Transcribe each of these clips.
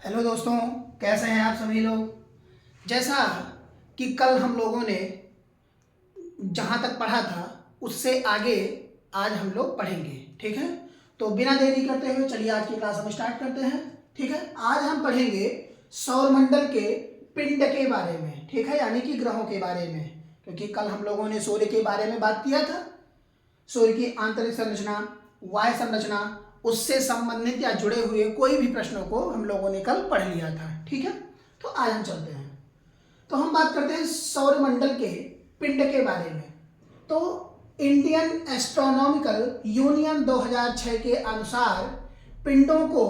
Hello दोस्तों, कैसे हैं आप सभी लोग। जैसा कि कल हम लोगों ने जहाँ तक पढ़ा था उससे आगे आज हम लोग पढ़ेंगे। ठीक है, तो बिना देरी करते हुए चलिए आज की क्लास हम स्टार्ट करते हैं। ठीक है, आज हम पढ़ेंगे सौरमंडल के पिंड के बारे में। ठीक है, यानी कि ग्रहों के बारे में, क्योंकि कल हम लोगों ने सूर्य के बारे में बात किया था। सूर्य की आंतरिक संरचना, वायु संरचना, उससे संबंधित या जुड़े हुए कोई भी प्रश्नों को हम लोगों ने कल पढ़ लिया था। ठीक है, तो आज हम चलते हैं। तो हम बात करते हैं सौरमंडल के पिंड के बारे में। तो इंडियन एस्ट्रोनॉमिकल यूनियन 2006 के अनुसार पिंडों को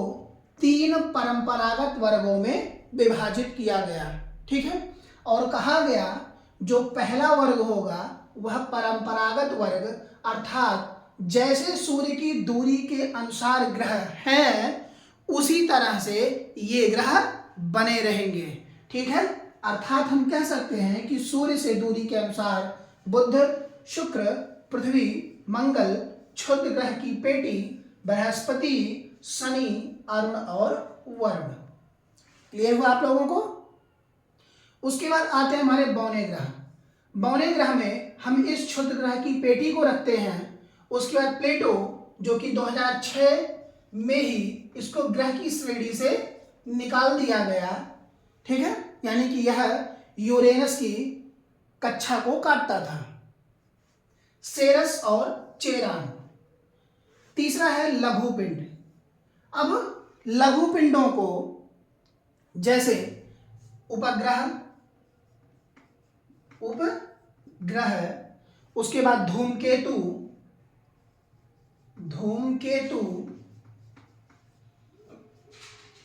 3 परंपरागत वर्गों में विभाजित किया गया। ठीक है, और कहा गया जो पहला वर्ग होगा वह परंपरागत वर्ग, अर्थात जैसे सूर्य की दूरी के अनुसार ग्रह हैं उसी तरह से ये ग्रह बने रहेंगे। ठीक है, अर्थात हम कह सकते हैं कि सूर्य से दूरी के अनुसार बुध, शुक्र, पृथ्वी, मंगल, क्षुद्र ग्रह की पेटी, बृहस्पति, शनि, अरुण और वरुण। क्लियर हुआ आप लोगों को। उसके बाद आते हैं हमारे बौने ग्रह। बौने ग्रह में हम इस क्षुद्र ग्रह की पेटी को रखते हैं। उसके बाद प्लेटो, जो कि 2006 में ही इसको ग्रह की श्रेणी से निकाल दिया गया। ठीक है, यानी कि यह यूरेनस की कक्षा को काटता था। सेरस और चेरान। तीसरा है लघु पिंड। अब लघु पिंडों को जैसे उपग्रह, उसके बाद धूमकेतु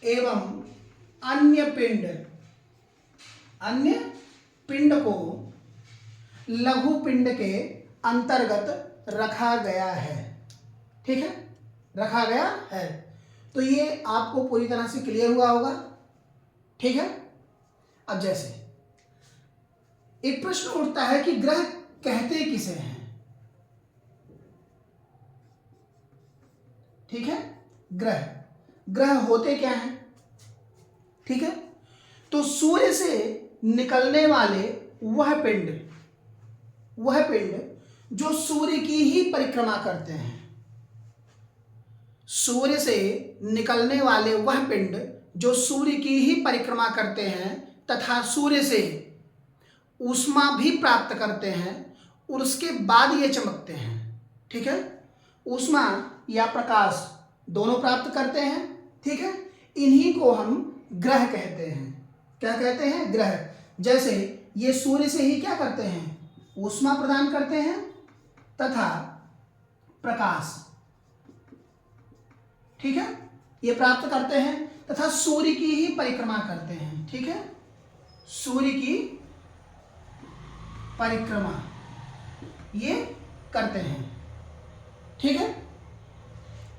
एवं अन्य पिंड को लघु पिंड के अंतर्गत रखा गया है। ठीक है, रखा गया है। तो ये आपको पूरी तरह से क्लियर हुआ होगा। ठीक है, अब जैसे एक प्रश्न उठता है कि ग्रह कहते किसे हैं। ठीक है, ग्रह होते क्या हैं। ठीक है, तो सूर्य से निकलने वाले वह पिंड जो सूर्य की ही परिक्रमा करते हैं। सूर्य से निकलने वाले वह पिंड जो सूर्य की ही परिक्रमा करते हैं तथा सूर्य से ऊष्मा भी प्राप्त करते हैं और उसके बाद ये चमकते हैं। ठीक है, ऊष्मा या प्रकाश दोनों प्राप्त करते हैं। ठीक है, इन्हीं को हम ग्रह कहते हैं। क्या कहते हैं? ग्रह। जैसे ये सूर्य से ही क्या करते हैं? ऊष्मा प्रदान करते हैं तथा प्रकाश, ठीक है, ये प्राप्त करते हैं तथा सूर्य की ही परिक्रमा करते हैं। ठीक है, सूर्य की परिक्रमा ये करते हैं। ठीक है,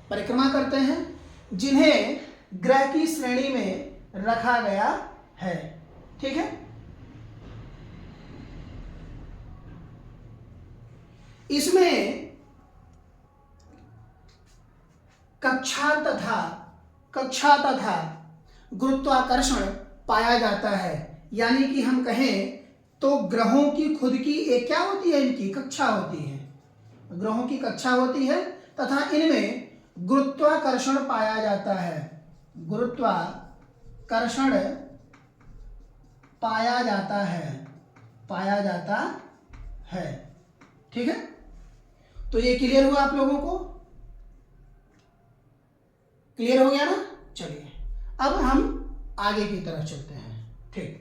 परिक्रमा करते हैं, जिन्हें ग्रह की श्रेणी में रखा गया है। ठीक है, इसमें कक्षा तथा गुरुत्वाकर्षण पाया जाता है। यानी कि हम कहें तो ग्रहों की खुद की एक क्या होती है? इनकी कक्षा होती है। ग्रहों की कक्षा होती है तथा इनमें गुरुत्वाकर्षण पाया जाता है। गुरुत्वाकर्षण पाया जाता है। ठीक है, तो ये क्लियर हुआ आप लोगों को? क्लियर हो गया ना? चलिए अब हम आगे की तरफ चलते हैं। ठीक,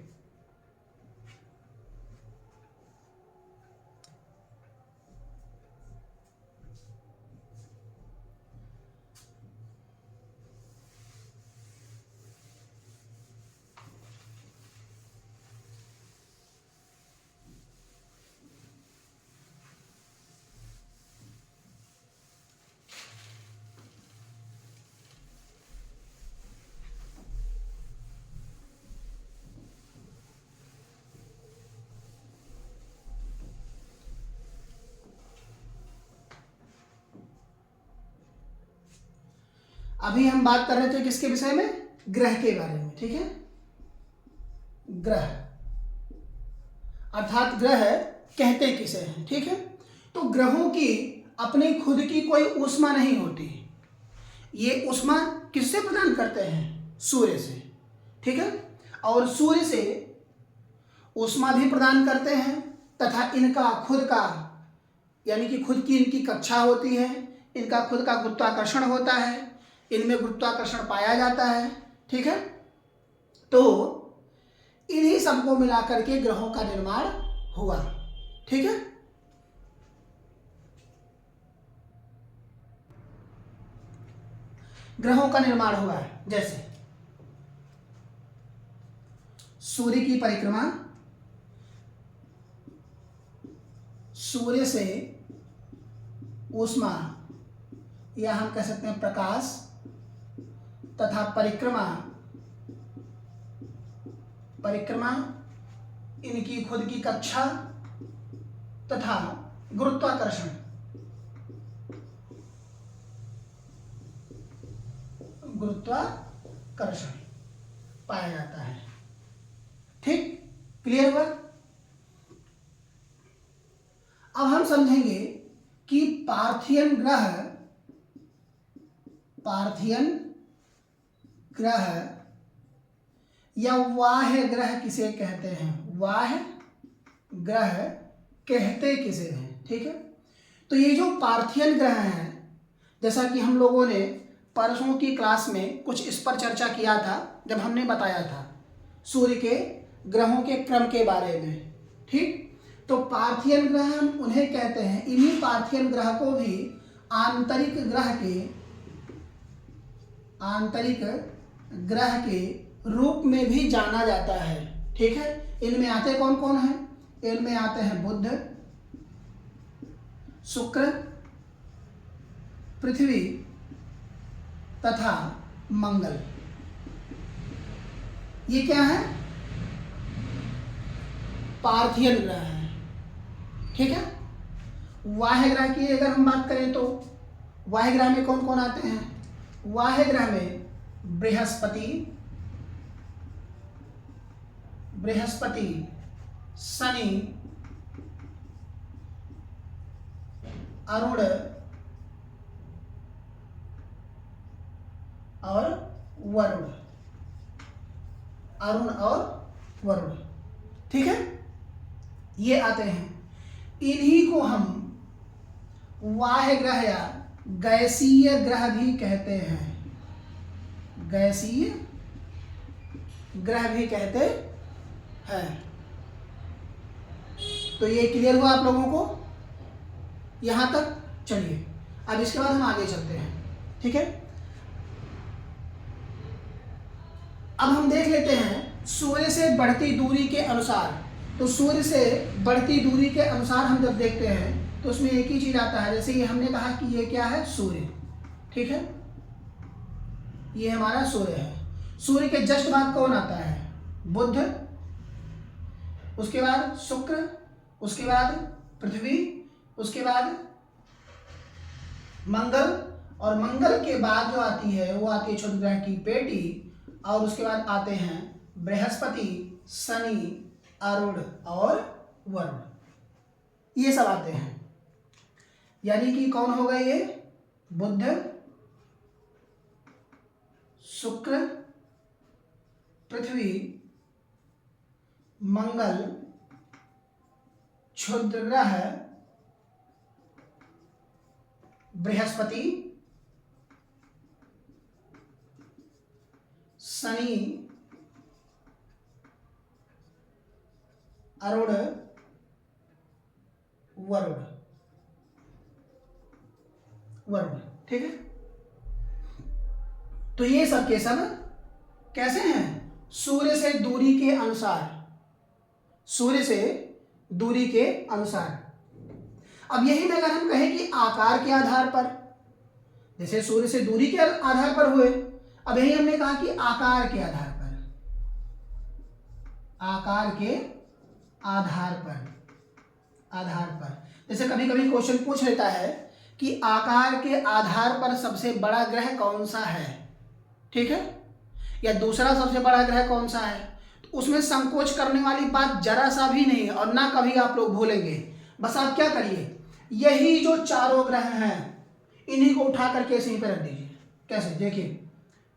अभी हम बात कर रहे थे किसके विषय में? ग्रह के बारे में, ठीक है। ग्रह अर्थात ग्रह कहते किसे हैं, ठीक है। तो ग्रहों की अपनी खुद की कोई ऊष्मा नहीं होती, ये ऊष्मा किससे प्रदान करते हैं? सूर्य से, ठीक है। और सूर्य से ऊष्मा भी प्रदान करते हैं तथा इनका खुद का यानी कि खुद की इनकी कक्षा होती है, इनका खुद का गुरुत्वाकर्षण होता है, इनमें गुरुत्वाकर्षण पाया जाता है, ठीक है। तो इन्हीं सबको मिलाकर के ग्रहों का निर्माण हुआ, ठीक है। ग्रहों का निर्माण हुआ है, जैसे सूर्य की परिक्रमा, सूर्य से ऊष्मा या हम कह सकते हैं प्रकाश तथा परिक्रमा इनकी खुद की कक्षा तथा गुरुत्वाकर्षण पाया जाता है, ठीक। क्लियर हुआ? अब हम समझेंगे कि पार्थियन ग्रह या वाह्य ग्रह किसे कहते हैं? वाह्य ग्रह कहते किसे हैं, ठीक है। तो ये जो पार्थियन ग्रह हैं, जैसा कि हम लोगों ने परसों की क्लास में कुछ इस पर चर्चा किया था जब हमने बताया था सूर्य के ग्रहों के क्रम के बारे में, ठीक। तो पार्थियन ग्रह हम उन्हें कहते हैं, इन्हीं पार्थियन ग्रह को भी आंतरिक ग्रह के रूप में भी जाना जाता है, ठीक है। इनमें आते कौन कौन हैं? इनमें आते हैं बुध, शुक्र, पृथ्वी तथा मंगल। ये क्या है? पार्थियन ग्रह है, ठीक है। वाह्य ग्रह की अगर हम बात करें तो वाह्य ग्रह में कौन कौन आते हैं? वाह्य ग्रह में बृहस्पति, शनि, अरुण और वरुण, ठीक है। ये आते हैं, इन्हीं को हम वाह्य ग्रह या गैसीय ग्रह भी कहते हैं, गैसीय ग्रह भी कहते हैं। तो ये क्लियर हुआ आप लोगों को यहां तक? चलिए अब इसके बाद हम आगे चलते हैं, ठीक है। अब हम देख लेते हैं सूर्य से बढ़ती दूरी के अनुसार। तो सूर्य से बढ़ती दूरी के अनुसार हम जब देखते हैं तो उसमें एक ही चीज आता है, जैसे ये हमने कहा कि ये क्या है? सूर्य, ठीक है। ये हमारा सूर्य है। सूर्य के जस्ट बाद कौन आता है? बुध, उसके बाद शुक्र, उसके बाद पृथ्वी, उसके बाद मंगल, और मंगल के बाद जो आती है वो आती है क्षुद्र ग्रह की पेटी, और उसके बाद आते हैं बृहस्पति, शनि, अरुण और वरुण, ये सब आते हैं। यानी कि कौन होगा ये? बुध, शुक्र, पृथ्वी, मंगल, क्षुद्र ग्रह बृहस्पति, शनि, अरुण, वरुण, ठीक है। तो ये सब के सब कैसे हैं? सूर्य से दूरी के अनुसार, सूर्य से दूरी के अनुसार। अब यही में अगर हम कहें कि आकार के आधार पर, जैसे सूर्य से दूरी के आधार पर हुए, अब यही हमने कहा कि आकार के आधार पर, आधार पर जैसे कभी कभी क्वेश्चन पूछ लेता है कि आकार के आधार पर सबसे बड़ा ग्रह कौन सा है, ठीक है। या दूसरा सबसे बड़ा ग्रह कौन सा है, तो उसमें संकोच करने वाली बात जरा सा भी नहीं है और ना कभी आप लोग भूलेंगे। बस आप क्या करिए, यही जो चारों ग्रह हैं इन्हीं को उठा करके इसी पे रख दीजिए। कैसे, देखिए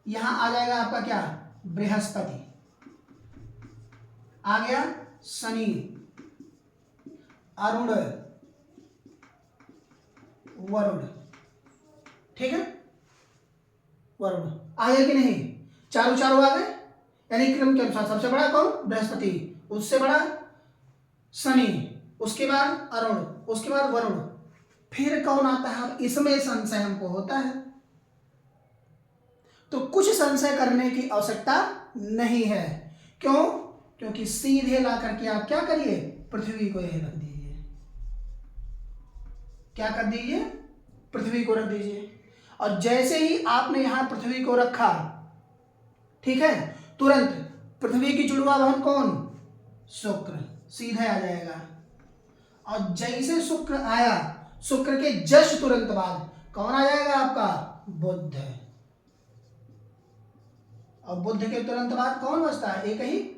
यहां आ जाएगा आपका क्या, बृहस्पति आ गया, शनि, अरुण, वरुण, ठीक है, वरुण आया कि नहीं, चारों चारों आ गए। यानी क्रम के अनुसार सबसे बड़ा कौन, बृहस्पति, उससे बड़ा शनि, उसके बाद अरुण, उसके बाद वरुण, फिर कौन आता है, अब इसमें संशय हमको होता है। तो कुछ संशय करने की आवश्यकता नहीं है। क्यों, क्योंकि सीधे ला करके आप क्या करिए, पृथ्वी को यही रख दीजिए। क्या कर दीजिए, पृथ्वी को रख दीजिए। और जैसे ही आपने यहां पृथ्वी को रखा, ठीक है, तुरंत पृथ्वी की जुड़वा बहन कौन, शुक्र, सीधे आ जाएगा। और जैसे शुक्र आया, शुक्र के जस्ट तुरंत बाद कौन आ जाएगा आपका, बुध। और बुध के तुरंत बाद कौन बचता है, एक ही,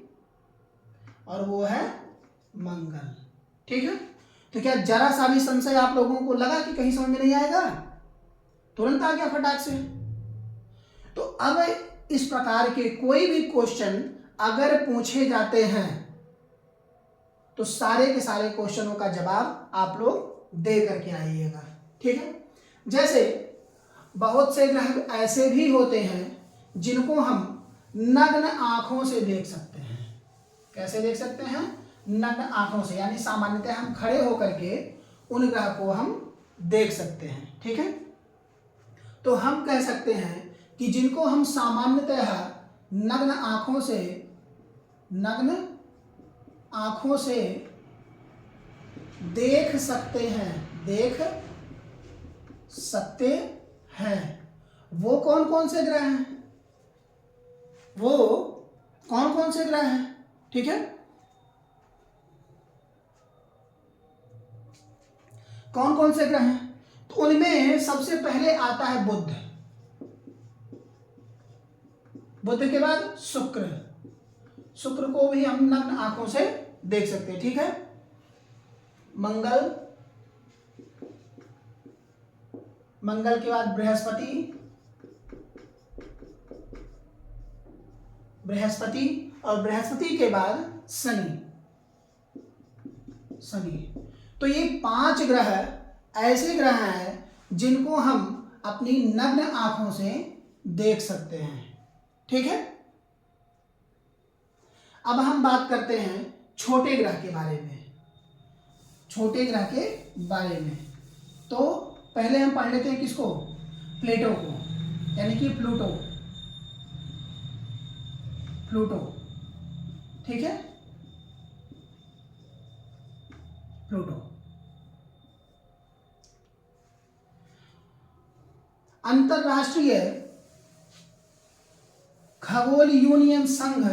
और वो है मंगल। ठीक है, तो क्या जरा सा भी संशय आप लोगों को लगा कि कहीं समझ में नहीं आएगा, तुरंत आ गया फटाक से। तो अब इस प्रकार के कोई भी क्वेश्चन अगर पूछे जाते हैं तो सारे के सारे क्वेश्चनों का जवाब आप लोग दे करके आइएगा। ठीक है, जैसे बहुत से ग्रह ऐसे भी होते हैं जिनको हम नग्न आंखों से देख सकते हैं। कैसे देख सकते हैं, नग्न आंखों से, यानी सामान्यतः हम खड़े होकर के उन ग्रह को हम देख सकते हैं। ठीक है, तो हम कह सकते हैं कि जिनको हम सामान्यतः नग्न आंखों से देख सकते हैं, वो कौन कौन से ग्रह हैं, ठीक है, कौन कौन से ग्रह हैं, तो उनमें सबसे पहले आता है बुध, बुध के बाद शुक्र को भी हम नग्न आंखों से देख सकते हैं। ठीक है, मंगल के बाद बृहस्पति और बृहस्पति के बाद शनि। तो ये 5 ग्रह ऐसे ग्रह हैं जिनको हम अपनी नग्न आंखों से देख सकते हैं। ठीक है, अब हम बात करते हैं छोटे ग्रह के बारे में। तो पहले हम पढ़ लेते हैं किसको, प्लेटो को, यानी कि प्लूटो। ठीक है, प्लूटो अंतरराष्ट्रीय खगोल यूनियन संघ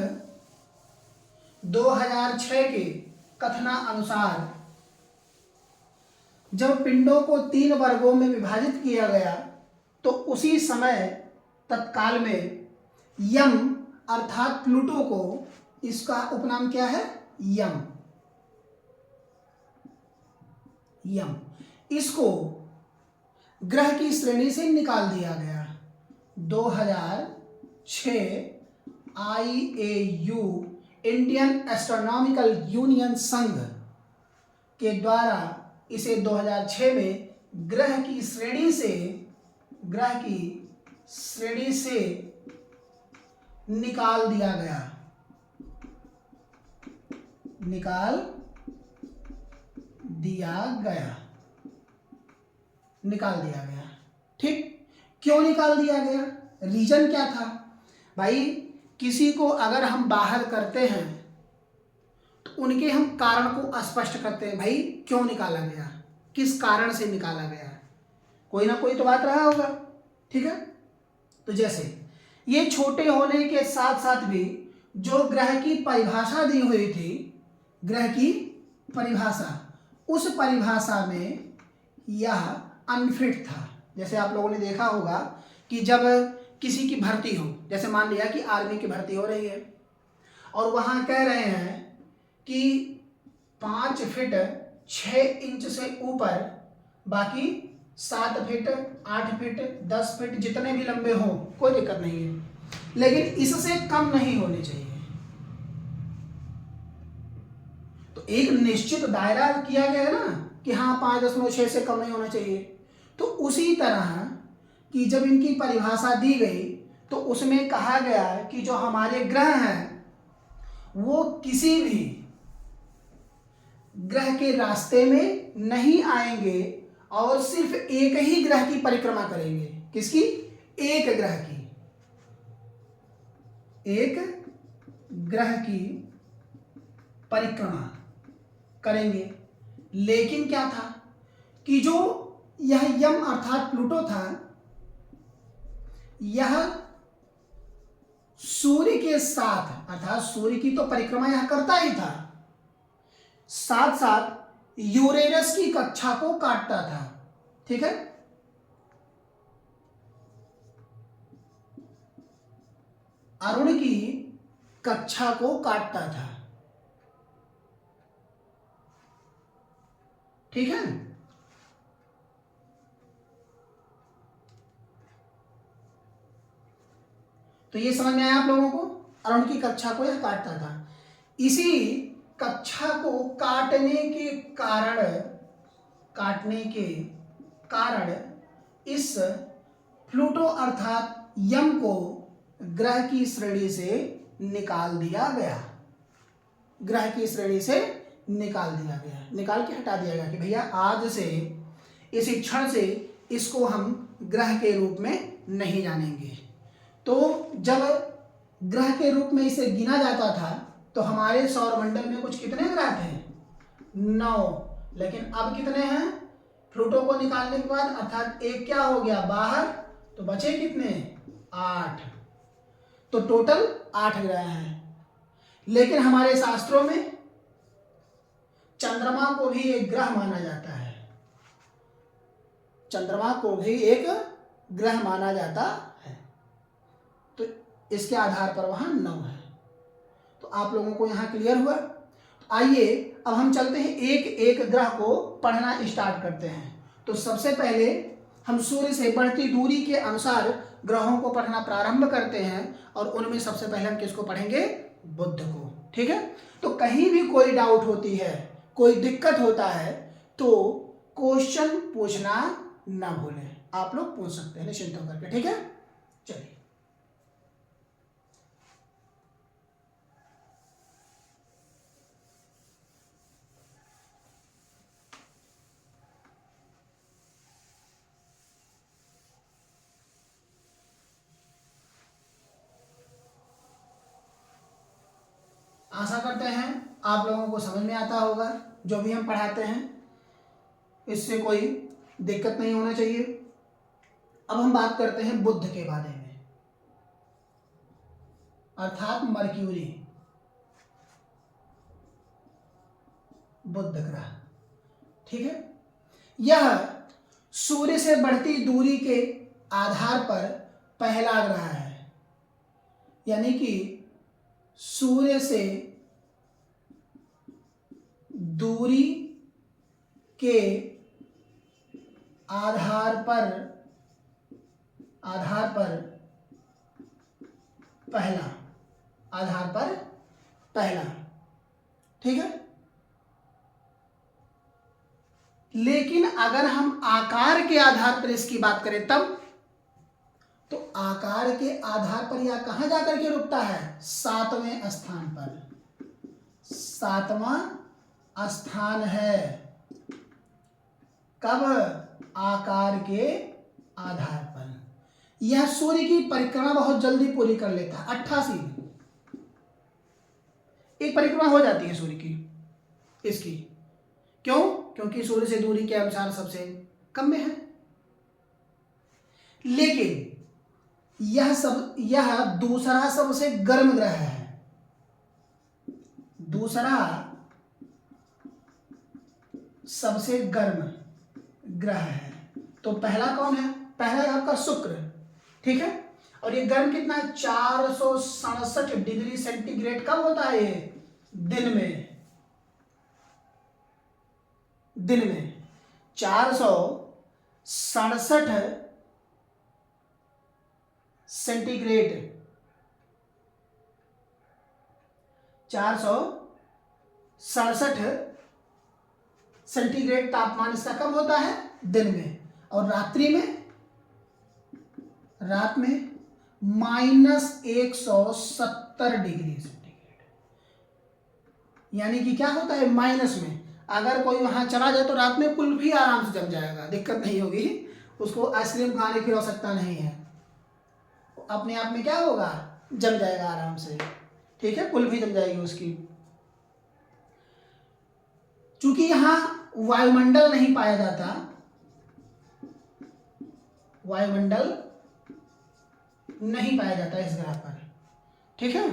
2006 के कथनानुसार जब पिंडों को 3 वर्गों में विभाजित किया गया तो उसी समय तत्काल में यम अर्थात प्लूटो को, इसका उपनाम क्या है, यम, इसको ग्रह की श्रेणी से निकाल दिया गया। 2006 IAU इंडियन एस्ट्रोनॉमिकल यूनियन संघ के द्वारा इसे 2006 में ग्रह की श्रेणी से निकाल दिया गया। ठीक, क्यों निकाल दिया गया, रीजन क्या था भाई। किसी को अगर हम बाहर करते हैं तो उनके हम कारण को स्पष्ट करते हैं, भाई क्यों निकाला गया, किस कारण से निकाला गया, कोई ना कोई तो बात रहा होगा। ठीक है, तो जैसे ये छोटे होने के साथ साथ भी जो ग्रह की परिभाषा दी हुई थी, ग्रह की परिभाषा, उस परिभाषा में यह अनफिट था। जैसे आप लोगों ने देखा होगा कि जब किसी की भर्ती हो जैसे मान लिया कि आर्मी की भर्ती हो रही है और वहाँ कह रहे हैं कि 5 फीट 6 इंच से ऊपर, बाकी 7 फीट 8 फीट 10 फीट जितने भी लंबे हों कोई दिक्कत नहीं है, लेकिन इससे कम नहीं होने चाहिए। तो एक निश्चित दायरा किया गया है ना कि हाँ 5.6 से कम नहीं होना चाहिए। तो उसी तरह कि जब इनकी परिभाषा दी गई तो उसमें कहा गया कि जो हमारे ग्रह हैं वो किसी भी ग्रह के रास्ते में नहीं आएंगे और सिर्फ एक ही ग्रह की परिक्रमा करेंगे। किसकी? एक ग्रह की, एक ग्रह की परिक्रमा करेंगे। लेकिन क्या था कि जो यह यम अर्थात प्लूटो था, यह सूर्य के साथ, अर्थात सूर्य की तो परिक्रमा यह करता ही था, साथ साथ यूरेनस की कक्षा को काटता था। ठीक है, अरुण की कक्षा को काटता था। ठीक है, तो ये समझ में आया आप लोगों को? अरुण की कक्षा को यह काटता था। इसी कक्षा को काटने के कारण इस प्लूटो अर्थात यम को ग्रह की श्रेणी से निकाल दिया गया। ग्रह की श्रेणी से निकाल दिया गया, निकाल के हटा दिया गया कि भैया आज से, इस क्षण से इसको हम ग्रह के रूप में नहीं जानेंगे। तो जब ग्रह के रूप में इसे गिना जाता था तो हमारे सौरमंडल में कुछ कितने ग्रह थे? 9। लेकिन अब कितने हैं? प्लूटो को निकालने के बाद अर्थात एक क्या हो गया बाहर, तो बचे कितने? 8। तो टोटल 8 ग्रह हैं। लेकिन हमारे शास्त्रों में चंद्रमा को भी एक ग्रह माना जाता है। चंद्रमा को भी एक ग्रह माना जाता है, तो इसके आधार पर वहां 9 है। तो आप लोगों को यहां क्लियर हुआ? आइए अब हम चलते हैं, एक एक ग्रह को पढ़ना स्टार्ट करते हैं। तो सबसे पहले हम सूर्य से बढ़ती दूरी के अनुसार ग्रहों को पढ़ना प्रारंभ करते हैं और उनमें सबसे पहले हम किसको पढ़ेंगे? बुध को। ठीक है, तो कहीं भी कोई डाउट होती है, कोई दिक्कत होता है तो क्वेश्चन पूछना ना भूलें। आप लोग पूछ सकते हैं निश्चिंत होकर के। ठीक है, चलिए आशा करते हैं आप लोगों को समझ में आता होगा। जो भी हम पढ़ाते हैं इससे कोई दिक्कत नहीं होना चाहिए। अब हम बात करते हैं बुध के बारे में, अर्थात मर्क्यूरी, बुध ग्रह। ठीक है, यह सूर्य से बढ़ती दूरी के आधार पर पहला ग्रह है। यानी कि सूर्य से दूरी के आधार पर पहला। ठीक है, लेकिन अगर हम आकार के आधार पर इसकी बात करें तब, तो आकार के आधार पर यह कहां जाकर के रुकता है? 7वें स्थान पर। 7वां स्थान है। कब? आकार के आधार पर। यह सूर्य की परिक्रमा बहुत जल्दी पूरी कर लेता है, 88 एक परिक्रमा हो जाती है सूर्य की इसकी। क्यों? क्योंकि सूर्य से दूरी के अनुसार सबसे कम में है। लेकिन यह दूसरा सबसे गर्म ग्रह है। दूसरा सबसे गर्म ग्रह है। तो पहला कौन है? पहला है आपका शुक्र। ठीक है, और ये गर्म कितना है, 467 डिग्री सेंटीग्रेड। कब होता है ये? दिन में। दिन में 467 सेंटीग्रेड, 467 सेंटीग्रेड तापमान इसका कब होता है? दिन में। और रात्रि में, रात में -170 डिग्री सेंटीग्रेड। यानी कि क्या होता है माइनस में? अगर कोई वहां चला जाए तो रात में कुल्फी आराम से जम जाएगा, दिक्कत नहीं होगी, उसको आइसक्रीम खाने की आवश्यकता नहीं है, अपने आप में क्या होगा, जम जाएगा आराम से। ठीक है, कुल्फी जम जाएगी उसकी। चूंकि यहां वायुमंडल नहीं पाया जाता, वायुमंडल नहीं पाया जाता इस ग्रह पर। ठीक है,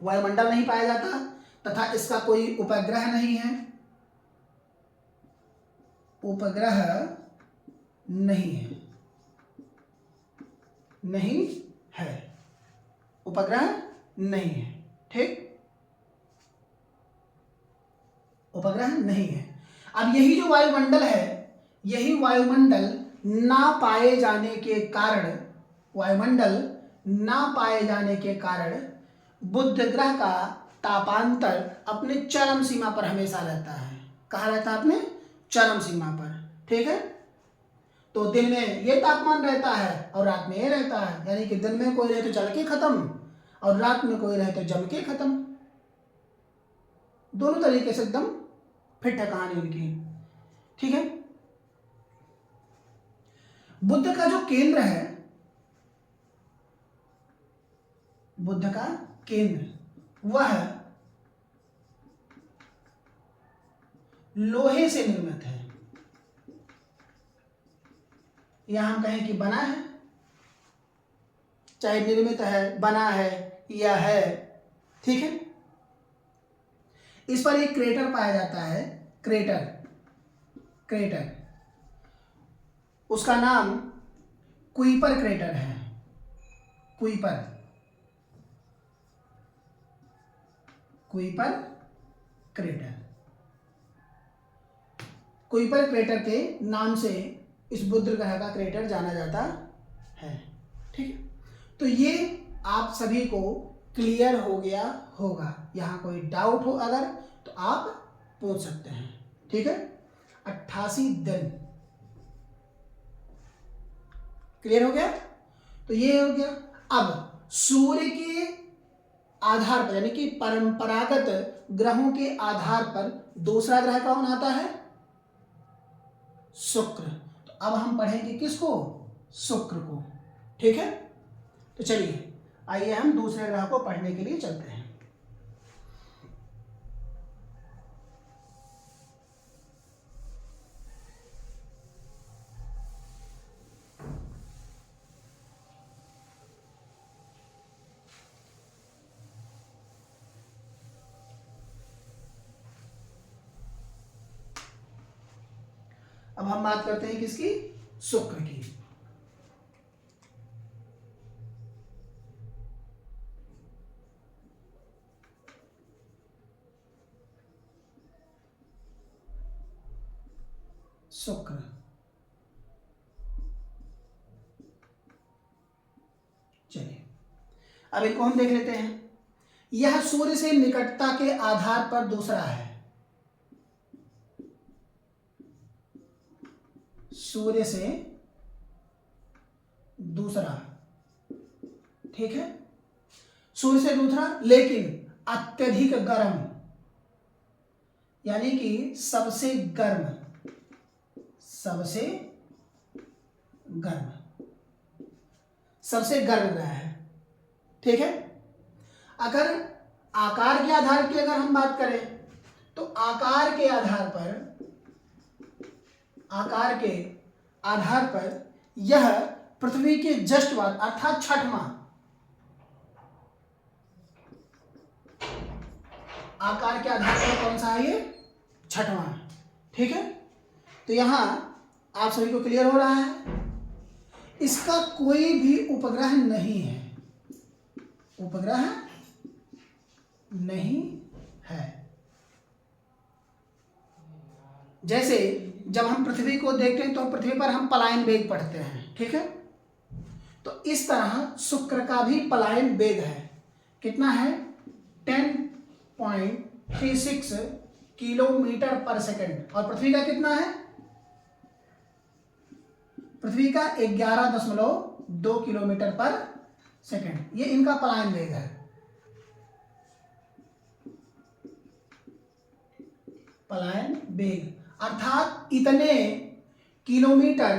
वायुमंडल नहीं पाया जाता तथा इसका कोई उपग्रह नहीं है, उपग्रह नहीं है, नहीं है, उपग्रह नहीं है। ठीक, उपग्रह नहीं है। अब यही जो वायुमंडल है, यही वायुमंडल ना पाए जाने के कारण, वायुमंडल ना पाए जाने के कारण बुध ग्रह का तापांतर अपने चरम सीमा पर हमेशा रहता है। कहाँ रहता है? अपने चरम सीमा पर। ठीक है, तो दिन में ये तापमान रहता है और रात में ये रहता है। यानी कि दिन में कोई रहे तो जल के खत्म और रात में कोई रहे तो जम के खत्म। दोनों तरीके से एकदम फिट है कहानी उनकी। ठीक है, बुध का जो केंद्र है, बुध का केंद्र वह लोहे से निर्मित है, या हम कहें कि बना है, चाहे निर्मित है, बना है या है। ठीक है, इस पर एक क्रेटर पाया जाता है, क्रेटर, क्रेटर, उसका नाम कुइपर क्रेटर है, Kuiper, Kuiper crater. Kuiper crater के नाम से इस बुध ग्रह का क्रेटर जाना जाता है। ठीक है, तो ये आप सभी को क्लियर हो गया होगा। यहाँ कोई डाउट हो अगर तो आप पूछ सकते हैं। ठीक है, 88 दिन क्लियर हो गया। तो ये हो गया। अब सूर्य के आधार पर, यानी कि परंपरागत ग्रहों के आधार पर दूसरा ग्रह कौन आता है? शुक्र। तो अब हम पढ़ेंगे किसको? शुक्र को। ठीक है, तो चलिए आइए हम दूसरे ग्रह को पढ़ने के लिए चलते हैं। अब हम बात करते हैं किसकी? शुक्र की। शुक्र, चलिए अब इनको हम देख लेते हैं। यह सूर्य से निकटता के आधार पर दूसरा है, सूर्य से दूसरा। ठीक है, सूर्य से दूसरा लेकिन अत्यधिक गर्म, यानी कि सबसे गर्म, सबसे गर्म, सबसे गर्म ग्रह है। ठीक है, अगर आकार के आधार की अगर हम बात करें तो आकार के आधार पर, आकार के आधार पर यह पृथ्वी के जस्ट बाद अर्थात छठवां, आकार के आधार पर कौन सा है ये? छठवां। ठीक है, तो यहाँ आप सभी को क्लियर हो रहा है, इसका कोई भी उपग्रह नहीं है, उपग्रह नहीं है। जैसे जब हम पृथ्वी को देखते हैं तो पृथ्वी पर हम पलायन वेग पढ़ते हैं, ठीक है। तो इस तरह शुक्र का भी पलायन वेग है, कितना है 10.36 किलोमीटर पर सेकंड, और पृथ्वी का कितना है, पृथ्वी का 11.2 किलोमीटर पर सेकंड, ये इनका पलायन वेग है। पलायन वेग अर्थात इतने किलोमीटर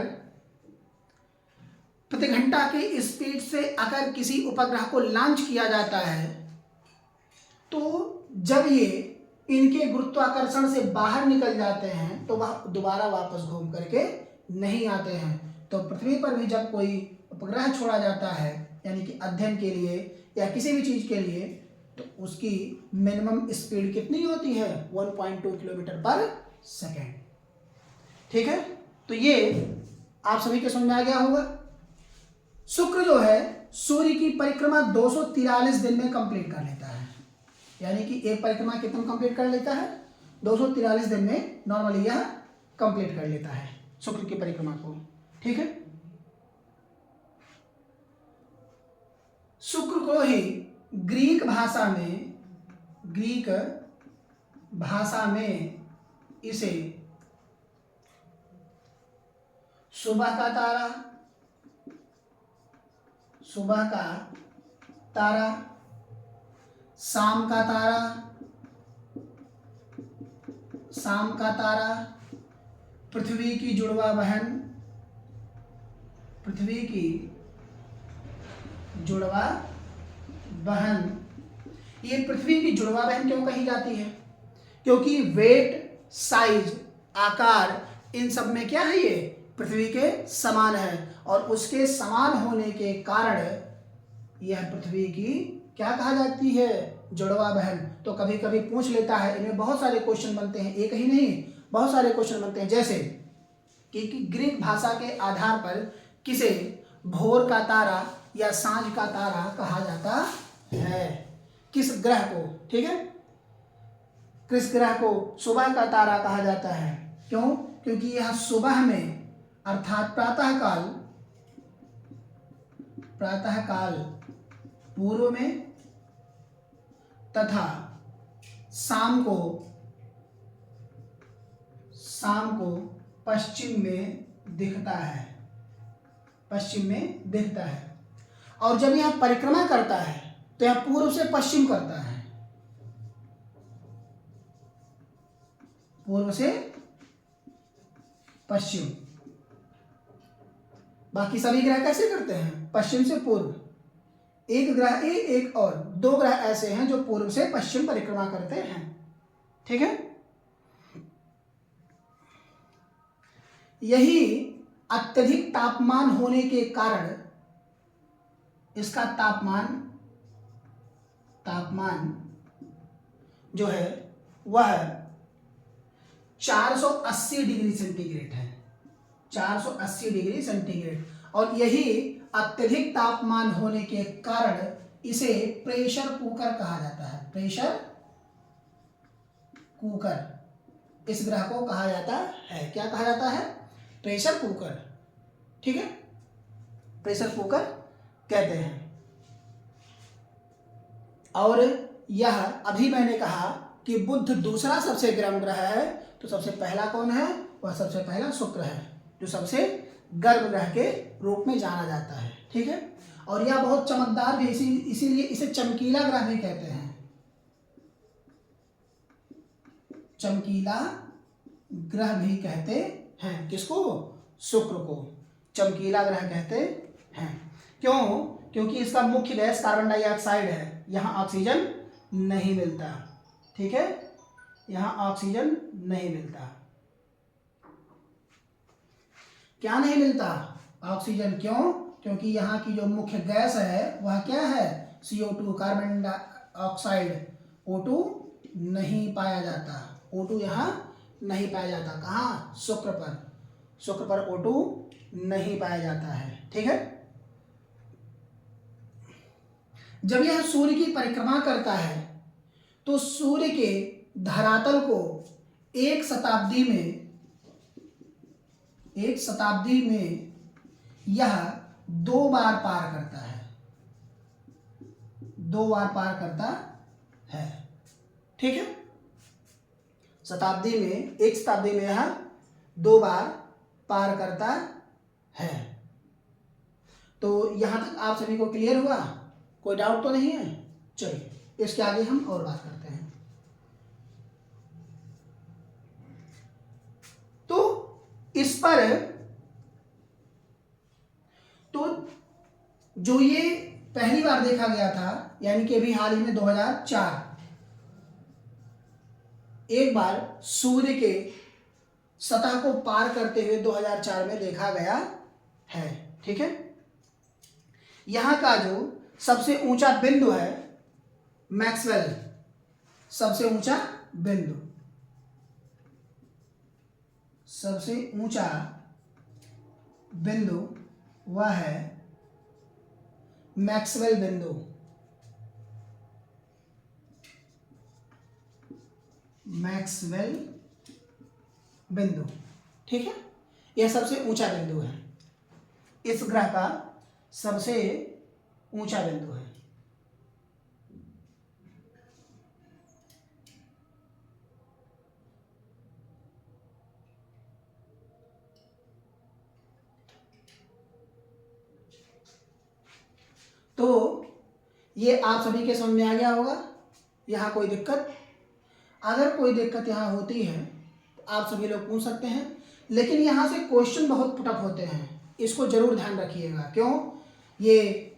प्रति घंटा की स्पीड से अगर किसी उपग्रह को लॉन्च किया जाता है तो जब ये इनके गुरुत्वाकर्षण से बाहर निकल जाते हैं तो वह दोबारा वापस घूम करके नहीं आते हैं। तो पृथ्वी पर भी जब कोई उपग्रह छोड़ा जाता है यानी कि अध्ययन के लिए या किसी भी चीज के लिए, तो उसकी मिनिमम स्पीड कितनी होती है 1.2 किलोमीटर पर सेकेंड, ठीक है। तो ये आप सभी के समझ में आ गया होगा। शुक्र जो है सूर्य की परिक्रमा 243 दिन में कंप्लीट कर लेता है, यानी कि एक परिक्रमा कितना कंप्लीट कर लेता है 243 दिन में नॉर्मली यह कंप्लीट कर लेता है शुक्र की परिक्रमा को, ठीक है। शुक्र को ही ग्रीक भाषा में इसे सुबह का तारा, शाम का तारा, पृथ्वी की जुड़वा बहन। ये पृथ्वी की जुड़वा बहन क्यों कही जाती है? क्योंकि वेट, साइज, आकार इन सब में क्या है, ये पृथ्वी के समान है, और उसके समान होने के कारण यह पृथ्वी की क्या कहा जाती है, जुड़वा बहन। तो कभी कभी पूछ लेता है, इनमें बहुत सारे क्वेश्चन बनते हैं, एक ही नहीं बहुत सारे क्वेश्चन बनते हैं। जैसे कि ग्रीक भाषा के आधार पर किसे भोर का तारा या सांझ का तारा कहा जाता है, किस ग्रह को, ठीक है, किस ग्रह को सुबह का तारा कहा जाता है। क्यों? क्योंकि यह सुबह में अर्थात प्रातःकाल पूर्व में तथा शाम को पश्चिम में दिखता है, और जब यह परिक्रमा करता है तो यह पूर्व से पश्चिम करता है, पूर्व से पश्चिम। बाकी सभी ग्रह कैसे करते हैं, पश्चिम से पूर्व। एक ग्रह एक और दो ग्रह ऐसे हैं जो पूर्व से पश्चिम परिक्रमा करते हैं, ठीक है। यही अत्यधिक तापमान होने के कारण इसका तापमान जो है वह 480 डिग्री सेंटीग्रेड है, 480 डिग्री सेंटीग्रेड। और यही अत्यधिक तापमान होने के कारण इसे प्रेशर कुकर कहा जाता है, प्रेशर कुकर इस ग्रह को कहा जाता है। क्या कहा जाता है? प्रेशर कुकर, ठीक है, प्रेशर कुकर कहते हैं। और यह अभी मैंने कहा कि बुध दूसरा सबसे गर्म ग्रह है, तो सबसे पहला कौन है? वह सबसे पहला शुक्र है, जो सबसे गर्म ग्रह के रूप में जाना जाता है, ठीक है। और यह बहुत चमकदार भी, इसीलिए इसे चमकीला ग्रह भी कहते हैं, चमकीला ग्रह भी कहते हैं। किसको? शुक्र को चमकीला ग्रह कहते हैं। क्यों? क्योंकि इसका मुख्य गैस कार्बन डाइऑक्साइड है, यहाँ ऑक्सीजन नहीं मिलता, ठीक है, यहाँ ऑक्सीजन नहीं मिलता। क्या नहीं मिलता? ऑक्सीजन। क्यों? क्योंकि यहाँ की जो मुख्य गैस है वह क्या है? CO2, carbon dioxide. O2 नहीं पाया जाता, O2 यहाँ नहीं पाया जाता। कहाँ? शुक्र पर। शुक्र पर O2 नहीं पाया जाता है। ठीक है। जब यह सूर्य की परिक्रमा करता है तो सूर्य के धरातल को एक शताब्दी में यह 2 बार पार करता है। 2 बार पार करता है। ठीक है। एक शताब्दी में यह 2 बार पार करता है। तो यहां तक आप सभी को क्लियर हुआ? कोई डाउट तो नहीं है? चलिए इसके आगे हम और बात करते हैं। तो इस पर तो जो ये पहली बार देखा गया था, यानी कि अभी हाल ही में 2004 एक बार सूर्य के सतह को पार करते हुए 2004 में देखा गया है। ठीक है। यहां का जो सबसे ऊंचा बिंदु है मैक्सवेल, सबसे ऊंचा बिंदु वह है मैक्सवेल बिंदु। ठीक है। यह सबसे ऊंचा बिंदु है, इस ग्रह का सबसे ऊंचा बिंदु है। तो ये आप सभी के समझ में आ गया होगा। यहाँ कोई दिक्कत, अगर कोई दिक्कत यहाँ होती है तो आप सभी लोग पूछ सकते हैं, लेकिन यहाँ से क्वेश्चन बहुत पुटअप होते हैं, इसको जरूर ध्यान रखिएगा। क्यों? ये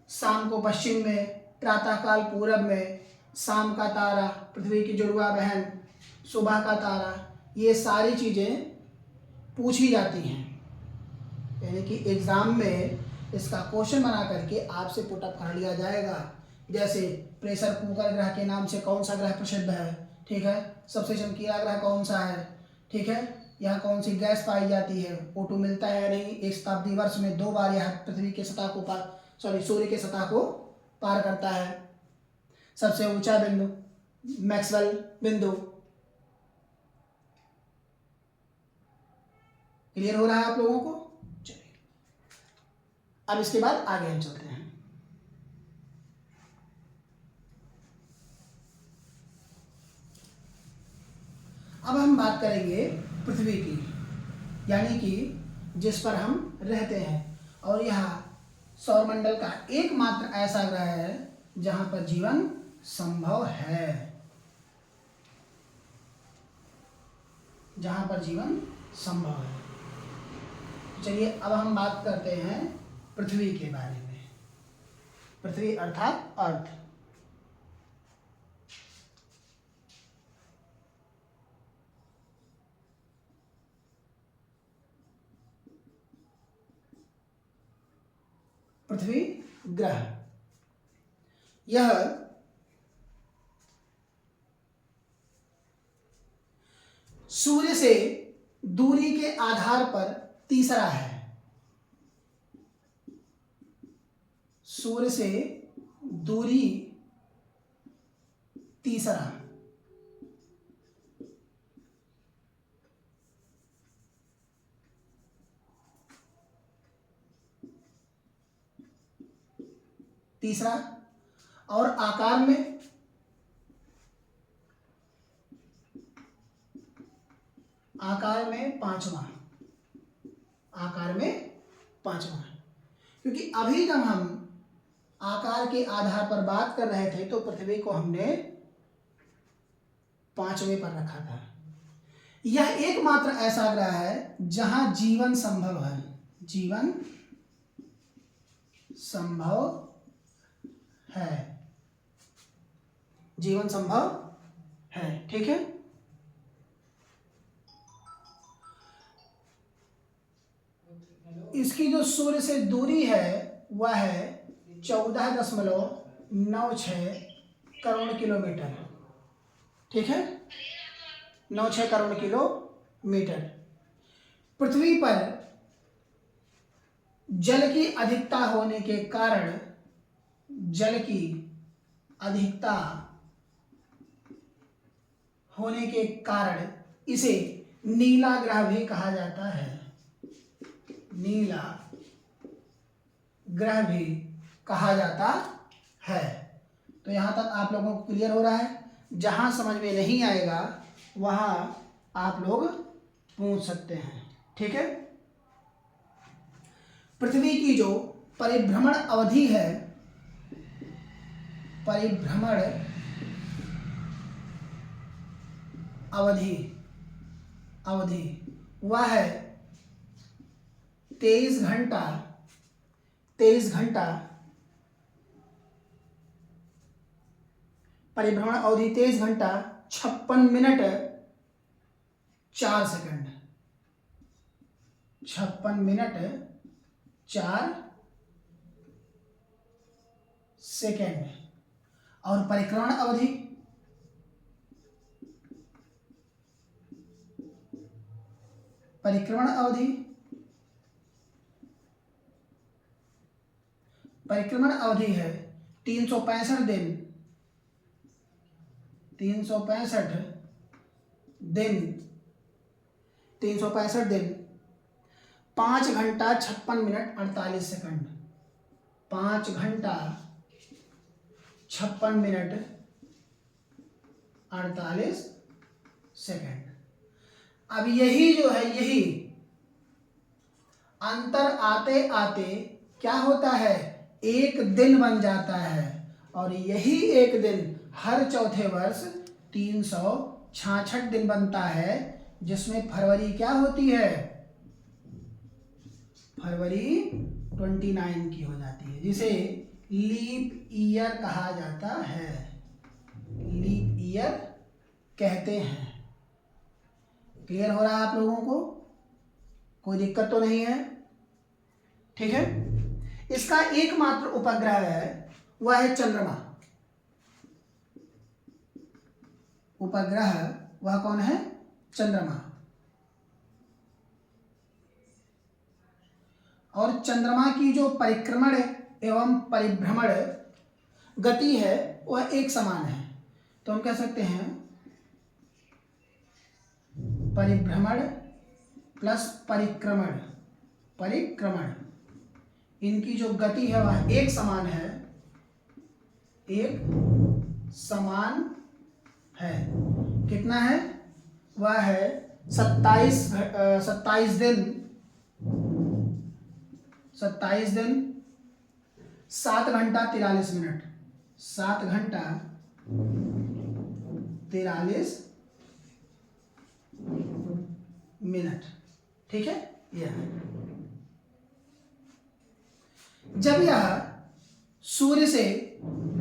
शाम को पश्चिम में, प्रातःकाल पूरब में, शाम का तारा, पृथ्वी की जुड़वा बहन, सुबह का तारा, ये सारी चीज़ें पूछी जाती हैं। यानी कि एग्ज़ाम में इसका क्वेश्चन बना करके आपसे पुटअप कर लिया जाएगा। जैसे प्रेशर कुकर ग्रह के नाम से कौन सा ग्रह प्रसिद्ध है? ठीक है। सबसे चमकीला ग्रह कौन सा है? ठीक है। यहाँ कौन सी गैस पाई जाती है? O2 मिलता है या नहीं? एक शताब्दी वर्ष में 2 बार यह पृथ्वी के सतह को सूर्य के सतह को पार करता है। सबसे ऊंचा बिंदु मैक्सवेल बिंदु। क्लियर हो रहा है आप लोगों को? चलिए अब इसके बाद आगे हम चलते हैं। अब हम बात करेंगे पृथ्वी की, यानी कि जिस पर हम रहते हैं, और यह सौरमंडल का एकमात्र ऐसा ग्रह है जहां पर जीवन संभव है। चलिए अब हम बात करते हैं पृथ्वी के बारे में। पृथ्वी अर्थात अर्थ। पृथ्वी ग्रह यह सूर्य से दूरी के आधार पर तीसरा है। सूर्य से दूरी तीसरा। और आकार में पांचवा। क्योंकि अभी जब हम आकार के आधार पर बात कर रहे थे तो पृथ्वी को हमने 5वें पर रखा था। यह एकमात्र ऐसा ग्रह है जहां जीवन संभव है। जीवन संभव है। ठीक है। इसकी जो सूर्य से दूरी है वह है 14.96 करोड़ किलोमीटर। ठीक है। 96 करोड़ किलोमीटर। पृथ्वी पर जल की अधिकता होने के कारण, जल की अधिकता होने के कारण इसे नीला ग्रह भी कहा जाता है। नीला ग्रह भी कहा जाता है। तो यहां तक आप लोगों को क्लियर हो रहा है। जहां समझ में नहीं आएगा वहां आप लोग पूछ सकते हैं, ठीक है। पृथ्वी की जो परिभ्रमण अवधि है, परिभ्रमण अवधि वह है 23 घंटा, परिभ्रमण अवधि 23 घंटा 56 मिनट 4 सेकंड, 56 मिनट 4 सेकंड। और परिक्रमण अवधि, परिक्रमण अवधि है 365 दिन, 365 दिन 5 घंटा 56 मिनट 48 सेकंड, 5 घंटा 56 मिनट 48 सेकंड। अब यही जो है, यही अंतर आते आते क्या होता है, एक दिन बन जाता है। और यही एक दिन हर चौथे वर्ष 366 दिन बनता है, जिसमें फरवरी क्या होती है, फरवरी 29 की हो जाती है, जिसे लीप ईयर कहा जाता है। लीप ईयर कहते हैं। क्लियर हो रहा है आप लोगों को? कोई दिक्कत तो नहीं है? ठीक है। इसका एकमात्र उपग्रह है वह है चंद्रमा। उपग्रह वह कौन है? चंद्रमा। और चंद्रमा की जो परिक्रमण एवं परिभ्रमण गति है वह एक समान है। तो हम कह सकते हैं परिभ्रमण प्लस परिक्रमण, इनकी जो गति है वह एक समान है, एक समान है। कितना है? वह है 27 दिन 7 घंटा 43 मिनट, 7 घंटा 43 मिनट। ठीक है। यह जब यह सूर्य से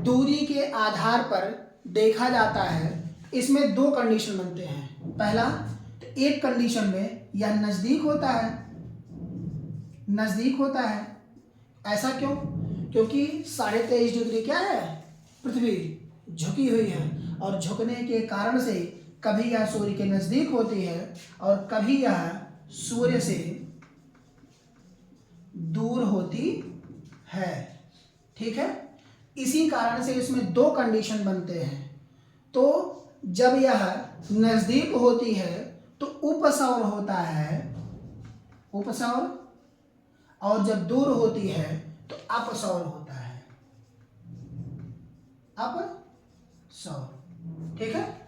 दूरी के आधार पर देखा जाता है, इसमें दो कंडीशन बनते हैं। पहला, तो एक कंडीशन में यह नजदीक होता है, ऐसा क्यों? क्योंकि 23.5 डिग्री क्या है, पृथ्वी झुकी हुई है, और झुकने के कारण से कभी यह सूर्य के नजदीक होती है और कभी यह सूर्य से दूर होती है। ठीक है। इसी कारण से इसमें दो कंडीशन बनते हैं। तो जब यह नजदीक होती है तो उपसौर होता है, उपसौर, और जब दूर होती है तो अपसौर होता है, अपसौर। ठीक है।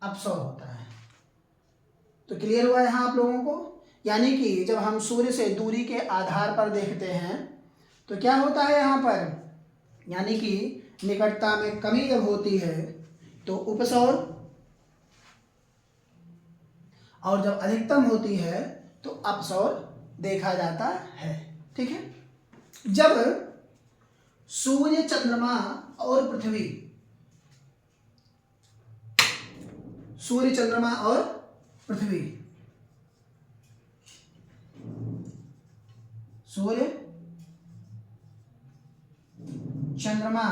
अपसौर होता है। तो क्लियर हुआ यहां आप लोगों को? यानी कि जब हम सूर्य से दूरी के आधार पर देखते हैं तो क्या होता है यहां पर, यानी कि निकटता में कमी जब होती है तो उपसौर, और जब अधिकतम होती है तो अपसौर देखा जाता है। ठीक है। जब सूर्य, चंद्रमा और पृथ्वी, सूर्य, चंद्रमा और पृथ्वी, सूर्य, चंद्रमा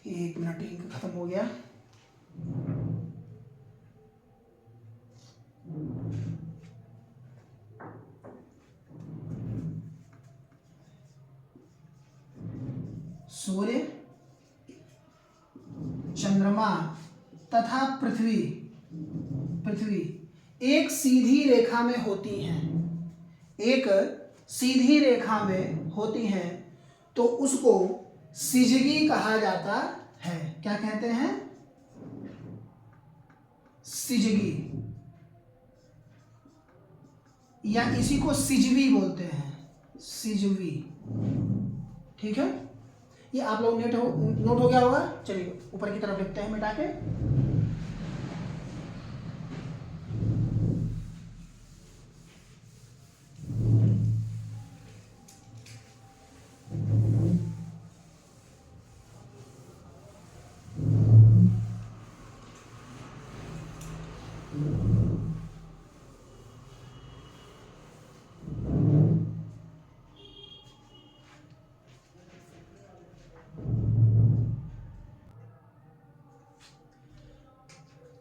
एक मिनट, इंक खत्म हो गया। सूर्य, चंद्रमा तथा पृथ्वी एक सीधी रेखा में होती हैं, एक सीधी रेखा में होती हैं, तो उसको सिजगी कहा जाता है। क्या कहते हैं? सिजगी, या इसी को सिजवी बोलते हैं, सिजवी। ठीक है, ये आप लोग नोट हो गया होगा। चलिए ऊपर की तरफ लिखते हैं मिटा के।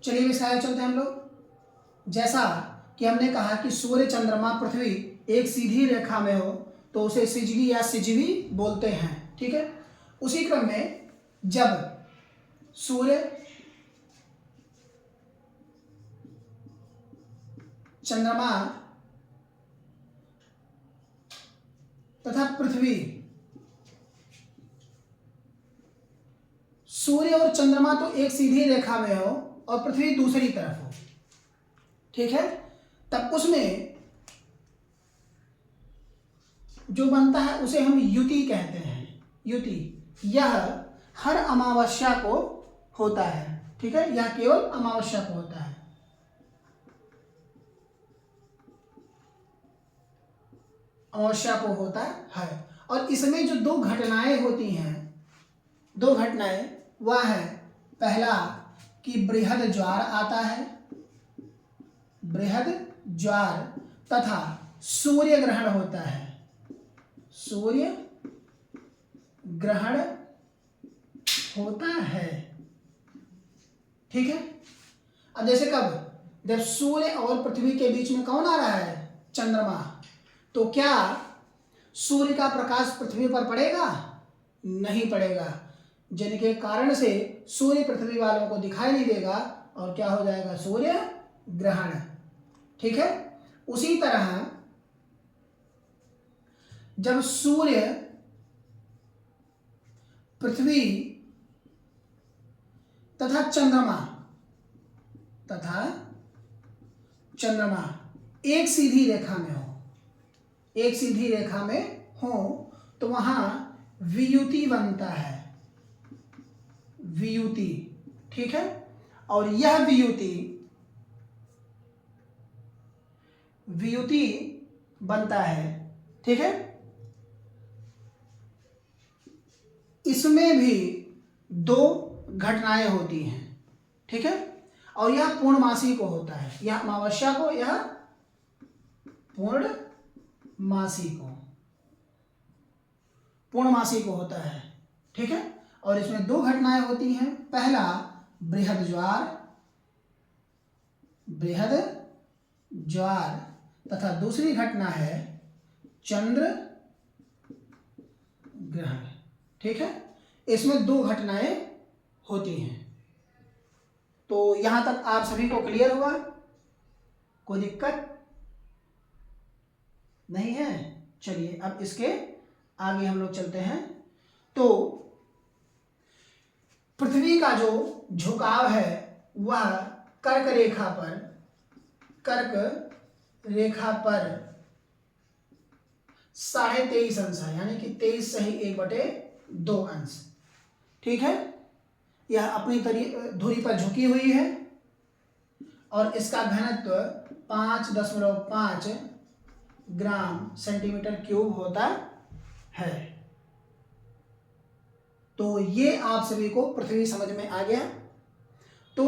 चलिए विस्तार चलते हैं हम लोग। जैसा कि हमने कहा कि सूर्य, चंद्रमा, पृथ्वी एक सीधी रेखा में हो तो उसे सिजगी या सिजवी बोलते हैं। ठीक है, उसी क्रम में जब सूर्य, चंद्रमा तथा पृथ्वी, सूर्य और चंद्रमा तो एक सीधी रेखा में हो और पृथ्वी दूसरी तरफ हो, ठीक है, तब उसमें जो बनता है उसे हम युति कहते हैं। युति, यह हर अमावस्या को होता है। ठीक है, यह केवल अमावस्या को होता है। अमावस्या को होता है। और इसमें जो दो घटनाएं होती हैं, दो घटनाएं, वह है पहला कि बृहद ज्वार आता है, बृहद ज्वार, तथा सूर्य ग्रहण होता है, सूर्य ग्रहण होता है। ठीक है, अब जैसे कब, जब सूर्य और पृथ्वी के बीच में कौन आ रहा है? चंद्रमा। तो क्या सूर्य का प्रकाश पृथ्वी पर पड़ेगा? नहीं पड़ेगा, जिनके कारण से सूर्य पृथ्वी वालों को दिखाई नहीं देगा और क्या हो जाएगा? सूर्य ग्रहण। ठीक है, उसी तरह जब सूर्य, पृथ्वी तथा चंद्रमा एक सीधी रेखा में हो, एक सीधी रेखा में हो, तो वहां वियुति बनता है, वियुति। ठीक है, और यह वियुति बनता है। ठीक है, इसमें भी दो घटनाएं होती हैं। ठीक है, और यह पूर्णमासी को होता है, यह अमावस्या को, यह पूर्णमासी को होता है। ठीक है, और इसमें दो घटनाएं होती हैं, पहला बृहद ज्वार तथा दूसरी घटना है चंद्र ग्रहण। ठीक है, इसमें दो घटनाएं होती हैं। तो यहां तक आप सभी को क्लियर हुआ? कोई दिक्कत नहीं है? चलिए अब इसके आगे हम लोग चलते हैं। तो पृथ्वी का जो झुकाव है वह कर्क रेखा पर 23.5 अंश है, यानी कि 23 1/2 अंश। ठीक है, यह अपनी धुरी पर झुकी हुई है और इसका घनत्व 5.5 ग्राम सेंटीमीटर क्यूब होता है। तो ये आप सभी को पृथ्वी समझ में आ गया। तो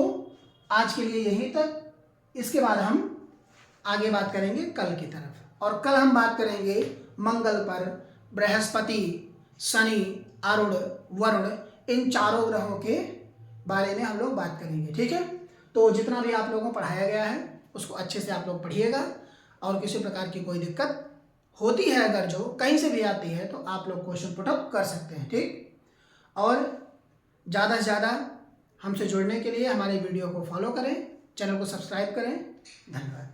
आज के लिए यहीं तक। इसके बाद हम आगे बात करेंगे कल की तरफ। और कल हम बात करेंगे मंगल पर, बृहस्पति, शनि, अरुण, वरुण, इन चारों ग्रहों के बारे में हम लोग बात करेंगे। ठीक है, तो जितना भी आप लोगों को पढ़ाया गया है उसको अच्छे से आप लोग पढ़िएगा, और किसी प्रकार की कोई दिक्कत होती है अगर जो कहीं से भी आती है तो आप लोग क्वेश्चन पुटअप कर सकते हैं। ठीक, और ज़्यादा से ज़्यादा हमसे जुड़ने के लिए हमारे वीडियो को फॉलो करें, चैनल को सब्सक्राइब करें। धन्यवाद।